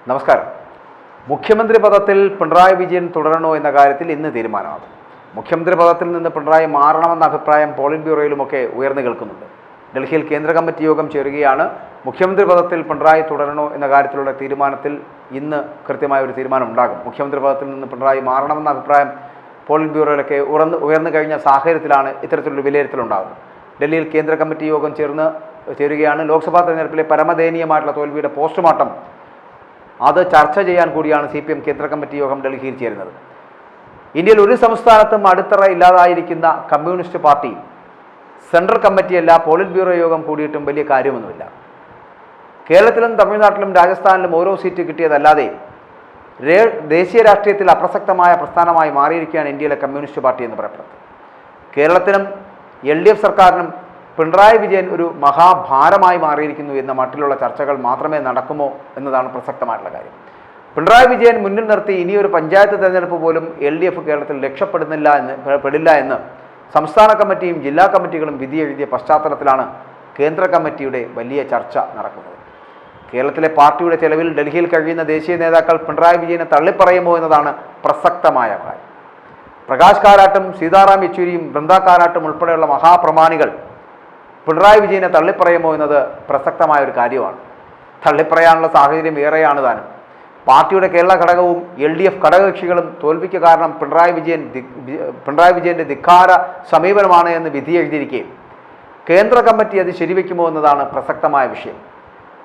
നമസ്കാരം. മുഖ്യമന്ത്രി പദത്തിൽ പിണറായി വിജയൻ തുടരണോ എന്ന കാര്യത്തിൽ ഇന്ന് തീരുമാനമാണ്. മുഖ്യമന്ത്രി പദത്തിൽ നിന്ന് പിണറായി മാറണമെന്ന അഭിപ്രായം പോളിറ്റ് ബ്യൂറോയിലുമൊക്കെ ഉയർന്നു കേൾക്കുന്നുണ്ട്. ഡൽഹിയിൽ കേന്ദ്ര കമ്മിറ്റി യോഗം ചേരുകയാണ്. മുഖ്യമന്ത്രി പദത്തിൽ പിണറായി തുടരണോ എന്ന കാര്യത്തിലുള്ള തീരുമാനത്തിൽ ഇന്ന് കൃത്യമായ ഒരു തീരുമാനം ഉണ്ടാകും. മുഖ്യമന്ത്രി പദത്തിൽ നിന്ന് പിണറായി മാറണമെന്ന അഭിപ്രായം പോളിറ്റ് ബ്യൂറോയിലൊക്കെ ഉയർന്നു കഴിഞ്ഞ സാഹചര്യത്തിലാണ് ഇത്തരത്തിലൊരു വിലയിരുത്തലുണ്ടാകുന്നത്. ഡൽഹിയിൽ കേന്ദ്ര കമ്മിറ്റി യോഗം ചേരുകയാണ്. ലോക്സഭാ തെരഞ്ഞെടുപ്പിലെ പരമദയനീയമായിട്ടുള്ള തോൽവിയുടെ പോസ്റ്റ്മോർട്ടം അത് ചർച്ച ചെയ്യാൻ കൂടിയാണ് CPM കേന്ദ്ര കമ്മിറ്റി യോഗം ഡൽഹിയിൽ ചേരുന്നത്. ഇന്ത്യയിൽ ഒരു സംസ്ഥാനത്തും അടിത്തറ ഇല്ലാതായിരിക്കുന്ന കമ്മ്യൂണിസ്റ്റ് പാർട്ടി സെൻട്രൽ കമ്മിറ്റിയല്ല, പോളിറ്റ് ബ്യൂറോ യോഗം കൂടിയിട്ടും വലിയ കാര്യമൊന്നുമില്ല. കേരളത്തിലും തമിഴ്നാട്ടിലും രാജസ്ഥാനിലും ഓരോ സീറ്റ് കിട്ടിയതല്ലാതെ ദേശീയ രാഷ്ട്രീയത്തിൽ അപ്രസക്തമായ പ്രസ്ഥാനമായി മാറിയിരിക്കുകയാണ് ഇന്ത്യയിലെ കമ്മ്യൂണിസ്റ്റ് പാർട്ടി എന്ന് പറയപ്പെടുന്നത്. കേരളത്തിലും LDF സർക്കാരിനും പിണറായി വിജയൻ ഒരു മഹാഭാരമായി മാറിയിരിക്കുന്നു എന്ന മട്ടിലുള്ള ചർച്ചകൾ മാത്രമേ നടക്കുമോ എന്നതാണ് പ്രസക്തമായിട്ടുള്ള കാര്യം. പിണറായി വിജയൻ മുന്നിൽ നിർത്തി ഇനിയൊരു പഞ്ചായത്ത് തെരഞ്ഞെടുപ്പ് പോലും LDF കേരളത്തിൽ രക്ഷപ്പെടില്ല എന്ന് സംസ്ഥാന കമ്മിറ്റിയും ജില്ലാ കമ്മിറ്റികളും വിധി എഴുതിയ പശ്ചാത്തലത്തിലാണ് കേന്ദ്ര കമ്മിറ്റിയുടെ വലിയ ചർച്ച നടക്കുന്നത്. കേരളത്തിലെ പാർട്ടിയുടെ ചെലവിൽ ഡൽഹിയിൽ കഴിയുന്ന ദേശീയ നേതാക്കൾ പിണറായി വിജയനെ തള്ളിപ്പറയുമോ എന്നതാണ് പ്രസക്തമായ കാര്യം. പ്രകാശ് കാരാട്ടും സീതാറാം യെച്ചൂരിയും ബൃന്ദ കാരാട്ടും ഉൾപ്പെടെയുള്ള മഹാപ്രമാണികൾ പിണറായി വിജയനെ തള്ളിപ്പറയുമോ എന്നത് പ്രസക്തമായ ഒരു കാര്യമാണ്. തള്ളിപ്പറയാനുള്ള സാഹചര്യം ഏറെയാണ് താനും. പാർട്ടിയുടെ കേരള ഘടകവും LDF ഘടകകക്ഷികളും തോൽവിക്ക് കാരണം പിണറായി വിജയൻ്റെ ധിക്കാര സമീപനമാണ് എന്ന് വിധി എഴുതിയിരിക്കുകയും കേന്ദ്ര കമ്മിറ്റി അത് ശരിവെക്കുമോ എന്നതാണ് പ്രസക്തമായ വിഷയം.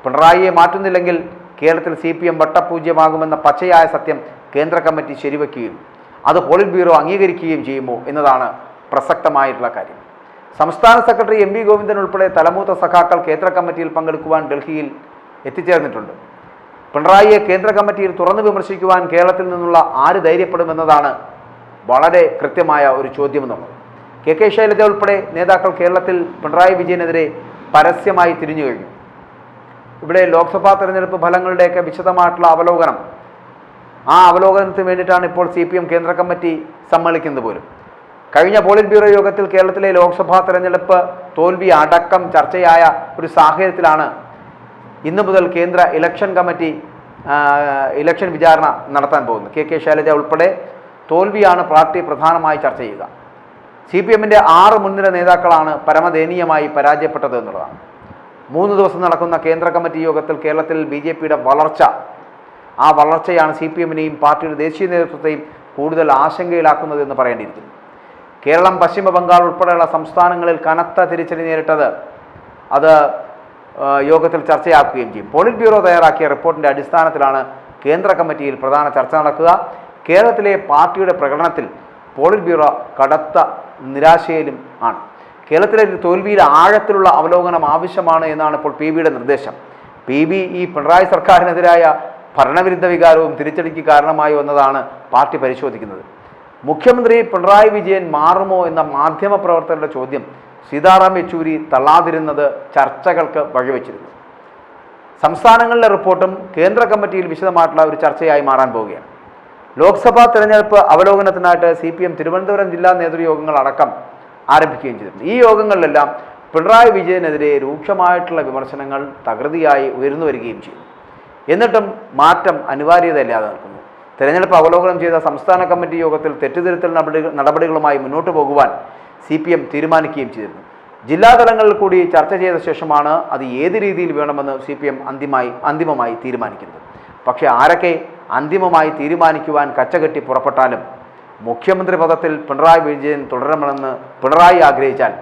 പിണറായിയെ മാറ്റുന്നില്ലെങ്കിൽ കേരളത്തിൽ CPM വട്ടപൂജ്യമാകുമെന്ന പച്ചയായ സത്യം കേന്ദ്ര കമ്മിറ്റി ശരിവെക്കുകയും അത് പോളിറ്റ് ബ്യൂറോ അംഗീകരിക്കുകയും ചെയ്യുമോ എന്നതാണ് പ്രസക്തമായിട്ടുള്ള കാര്യം. സംസ്ഥാന സെക്രട്ടറി MV ഗോവിന്ദൻ ഉൾപ്പെടെ തലമൂത്ത സഖാക്കൾ കേന്ദ്ര കമ്മിറ്റിയിൽ പങ്കെടുക്കുവാൻ ഡൽഹിയിൽ എത്തിച്ചേർന്നിട്ടുണ്ട്. പിണറായിയെ കേന്ദ്ര കമ്മിറ്റിയിൽ തുറന്നു വിമർശിക്കുവാൻ കേരളത്തിൽ നിന്നുള്ള ആര് ധൈര്യപ്പെടുമെന്നതാണ് വളരെ കൃത്യമായ ഒരു ചോദ്യമെന്നുള്ളത്. KK ശൈലജ ഉൾപ്പെടെ നേതാക്കൾ കേരളത്തിൽ പിണറായി വിജയനെതിരെ പരസ്യമായി തിരിഞ്ഞു കഴിഞ്ഞു. ഇവിടെ ലോക്സഭാ തെരഞ്ഞെടുപ്പ് ഫലങ്ങളുടെയൊക്കെ വിശദമായിട്ടുള്ള അവലോകനം, ആ അവലോകനത്തിന് വേണ്ടിയിട്ടാണ് ഇപ്പോൾ CPM കേന്ദ്ര കമ്മിറ്റി സമ്മേളിക്കുന്നത് പോലും. കഴിഞ്ഞ പോളിറ്റ് ബ്യൂറോ യോഗത്തിൽ കേരളത്തിലെ ലോക്സഭാ തെരഞ്ഞെടുപ്പ് തോൽവി അടക്കം ചർച്ചയായ ഒരു സാഹചര്യത്തിലാണ് ഇന്നു മുതൽ കേന്ദ്ര ഇലക്ഷൻ കമ്മിറ്റി ഇലക്ഷൻ വിചാരണ നടത്താൻ പോകുന്നത്. KK ശൈലജ ഉൾപ്പെടെ തോൽവിയാണ് പാർട്ടി പ്രധാനമായി ചർച്ച ചെയ്യുക. CPMൻ്റെ 6 മുൻനിര നേതാക്കളാണ് പരമദയനീയമായി പരാജയപ്പെട്ടത് എന്നുള്ളതാണ്. 3 ദിവസം നടക്കുന്ന കേന്ദ്ര കമ്മിറ്റി യോഗത്തിൽ കേരളത്തിൽ BJPയുടെ വളർച്ച, ആ വളർച്ചയാണ് CPMനെയും പാർട്ടിയുടെ ദേശീയ നേതൃത്വത്തെയും കൂടുതൽ ആശങ്കയിലാക്കുന്നത് എന്ന് പറയേണ്ടിയിരിക്കുന്നു. കേരളം, പശ്ചിമ ബംഗാൾ ഉൾപ്പെടെയുള്ള സംസ്ഥാനങ്ങളിൽ കനത്ത തിരിച്ചടി നേരിട്ടത് അത് യോഗത്തിൽ ചർച്ചയാക്കുകയും ചെയ്യും. പോളിറ്റ് ബ്യൂറോ തയ്യാറാക്കിയ റിപ്പോർട്ടിൻ്റെ അടിസ്ഥാനത്തിലാണ് കേന്ദ്ര കമ്മിറ്റിയിൽ പ്രധാന ചർച്ച നടക്കുക. കേരളത്തിലെ പാർട്ടിയുടെ പ്രകടനത്തിൽ പോളിറ്റ് ബ്യൂറോ കടുത്ത നിരാശയിലും ആണ്. കേരളത്തിലെ തോൽവിയിൽ ആഴത്തിലുള്ള അവലോകനം ആവശ്യമാണ് എന്നാണ് ഇപ്പോൾ PBയുടെ നിർദ്ദേശം. PB ഈ പിണറായി സർക്കാരിനെതിരായ ഭരണവിരുദ്ധ വികാരവും തിരിച്ചടിക്ക് കാരണമായി വന്നതാണ് പാർട്ടി പരിശോധിക്കുന്നത്. മുഖ്യമന്ത്രി പിണറായി വിജയൻ മാറുമോ എന്ന മാധ്യമപ്രവർത്തകരുടെ ചോദ്യം സീതാറാം യെച്ചൂരി തള്ളാതിരുന്നത് ചർച്ചകൾക്ക് വഴിവെച്ചിരുന്നു. സംസ്ഥാനങ്ങളിലെ റിപ്പോർട്ടും കേന്ദ്ര കമ്മിറ്റിയിൽ വിശദമായിട്ടുള്ള ഒരു ചർച്ചയായി മാറാൻ പോവുകയാണ്. ലോക്സഭാ തെരഞ്ഞെടുപ്പ് അവലോകനത്തിനായിട്ട് CPM തിരുവനന്തപുരം ജില്ലാ നേതൃയോഗങ്ങൾ അടക്കം ആരംഭിക്കുകയും ചെയ്തിട്ടുണ്ട്. ഈ യോഗങ്ങളിലെല്ലാം പിണറായി വിജയനെതിരെ രൂക്ഷമായിട്ടുള്ള വിമർശനങ്ങൾ തകൃതിയായി ഉയർന്നു വരികയും ചെയ്തു. എന്നിട്ടും മാറ്റം അനിവാര്യതയില്ലാതെ നിൽക്കുന്നു. തെരഞ്ഞെടുപ്പ് അവലോകനം ചെയ്ത സംസ്ഥാന കമ്മിറ്റി യോഗത്തിൽ തെറ്റുതിരുത്തൽ നടപടികളുമായി മുന്നോട്ട് പോകുവാൻ CPM തീരുമാനിക്കുകയും ചെയ്തിരുന്നു. ജില്ലാതലങ്ങളിൽ കൂടി ചർച്ച ചെയ്ത ശേഷമാണ് അത് ഏത് രീതിയിൽ വേണമെന്ന് CPM അന്തിമമായി തീരുമാനിക്കുന്നത്. പക്ഷേ ആരൊക്കെ അന്തിമമായി തീരുമാനിക്കുവാൻ കച്ചകെട്ടി പുറപ്പെട്ടാലും മുഖ്യമന്ത്രി പദത്തിൽ പിണറായി വിജയൻ തുടരണമെന്ന് പിണറായി ആഗ്രഹിച്ചാൽ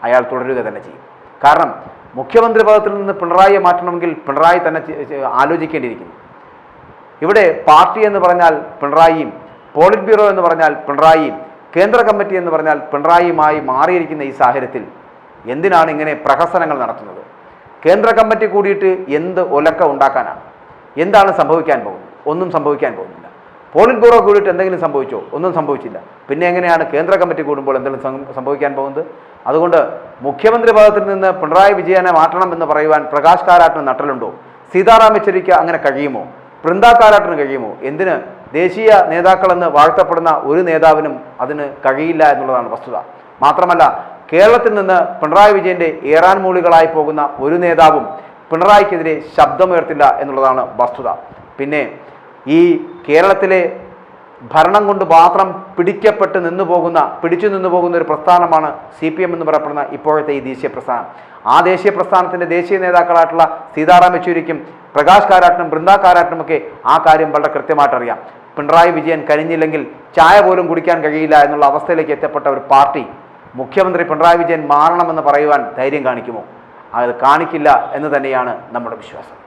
അയാൾ തുടരുക തന്നെ ചെയ്യും. കാരണം മുഖ്യമന്ത്രി പദത്തിൽ നിന്ന് പിണറായിയെ മാറ്റണമെങ്കിൽ പിണറായി തന്നെ ആലോചിക്കേണ്ടിയിരിക്കുന്നു. ഇവിടെ പാർട്ടി എന്ന് പറഞ്ഞാൽ പിണറായിയും, പോളിറ്റ് ബ്യൂറോ എന്ന് പറഞ്ഞാൽ പിണറായിയും, കേന്ദ്ര കമ്മിറ്റി എന്ന് പറഞ്ഞാൽ പിണറായിയുമായി മാറിയിരിക്കുന്ന ഈ സാഹചര്യത്തിൽ എന്തിനാണ് ഇങ്ങനെ പ്രഹസനങ്ങൾ നടത്തുന്നത്? കേന്ദ്ര കമ്മിറ്റി കൂടിയിട്ട് എന്ത് ഒലക്ക ഉണ്ടാക്കാനാണ്? എന്താണ് സംഭവിക്കാൻ പോകുന്നത്? ഒന്നും സംഭവിക്കാൻ പോകുന്നില്ല. പോളിറ്റ് ബ്യൂറോ കൂടിയിട്ട് എന്തെങ്കിലും സംഭവിച്ചോ? ഒന്നും സംഭവിച്ചില്ല. പിന്നെ എങ്ങനെയാണ് കേന്ദ്ര കമ്മിറ്റി കൂടുമ്പോൾ എന്തെങ്കിലും സംഭവിക്കാൻ പോകുന്നത്? അതുകൊണ്ട് മുഖ്യമന്ത്രി പദത്തിൽ നിന്ന് പിണറായി വിജയനെ മാറ്റണം എന്ന് പറയുവാൻ പ്രകാശ് കാരാട്ടിന് നട്ടലുണ്ടോ? സീതാറാം യെച്ചൂരിക്ക് അങ്ങനെ കഴിയുമോ? ബൃന്ദ കാരാട്ടിന് കഴിയുമോ? എന്തിന് ദേശീയ നേതാക്കളെന്ന് വാഴ്ത്തപ്പെടുന്ന ഒരു നേതാവിനും അതിന് കഴിയില്ല എന്നുള്ളതാണ് വസ്തുത. മാത്രമല്ല കേരളത്തിൽ നിന്ന് പിണറായി വിജയൻ്റെ ഏറാൻ മൂളികളായി പോകുന്ന ഒരു നേതാവും പിണറായിക്കെതിരെ ശബ്ദമുയർത്തില്ല എന്നുള്ളതാണ് വസ്തുത. പിന്നെ ഈ കേരളത്തിലെ ഭരണം കൊണ്ട് മാത്രം പിടിച്ചു നിന്നു പോകുന്ന ഒരു പ്രസ്ഥാനമാണ് CPM എന്ന് പറയപ്പെടുന്ന ഇപ്പോഴത്തെ ഈ ദേശീയ പ്രസ്ഥാനം. ആ ദേശീയ പ്രസ്ഥാനത്തിൻ്റെ ദേശീയ നേതാക്കളായിട്ടുള്ള സീതാറാം യെച്ചൂരിക്കും പ്രകാശ് കാരാട്ടിനും ബൃന്ദ കാരാട്ടിനുമൊക്കെ ആ കാര്യം വളരെ കൃത്യമായിട്ടറിയാം. പിണറായി വിജയൻ കഴിഞ്ഞില്ലെങ്കിൽ ചായ പോലും കുടിക്കാൻ കഴിയില്ല എന്നുള്ള അവസ്ഥയിലേക്ക് എത്തപ്പെട്ട ഒരു പാർട്ടി മുഖ്യമന്ത്രി പിണറായി വിജയൻ മാറണമെന്ന് പറയുവാൻ ധൈര്യം കാണിക്കുമോ? അത് കാണിക്കില്ല എന്ന് തന്നെയാണ് നമ്മുടെ വിശ്വാസം.